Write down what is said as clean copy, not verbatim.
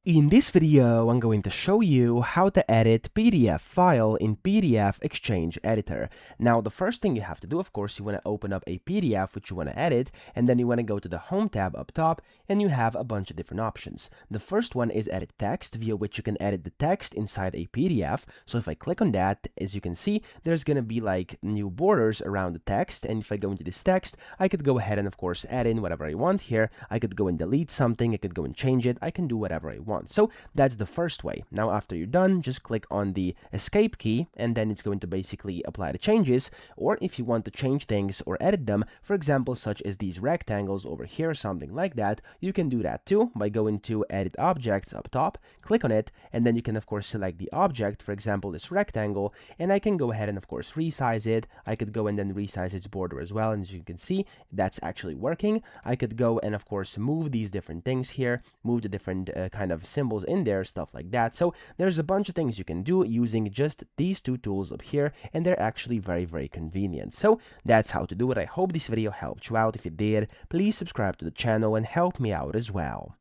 In this video, I'm going to show you how to edit PDF file in PDF XChange Editor. Now, the first thing you have to do, of course, you want to open up a PDF which you want to edit, and then you want to go to the Home tab up top, and you have a bunch of different options. The first one is Edit Text, via which you can edit the text inside a PDF. So if I click on that, as you can see, there's going to be like new borders around the text, and if I go into this text, I could go ahead and, of course, add in whatever I want here. I could go and delete something, I could go and change it, I can do whatever I want. So that's the first way. Now, after you're done, just click on the escape key, and then it's going to basically apply the changes. Or if you want to change things or edit them, for example, such as these rectangles over here, something like that, you can do that too by going to Edit Objects up top, click on it, and then you can, of course, select the object, for example, this rectangle, and I can go ahead and, of course, resize it. I could go and then resize its border as well, and as you can see, that's actually working. I could go and, of course, move these different things here, move the different kind of symbols in there, stuff like that. So there's a bunch of things you can do using just these two tools up here, and they're actually very, very convenient. So that's how to do it. I hope this video helped you out. If it did, please subscribe to the channel and help me out as well.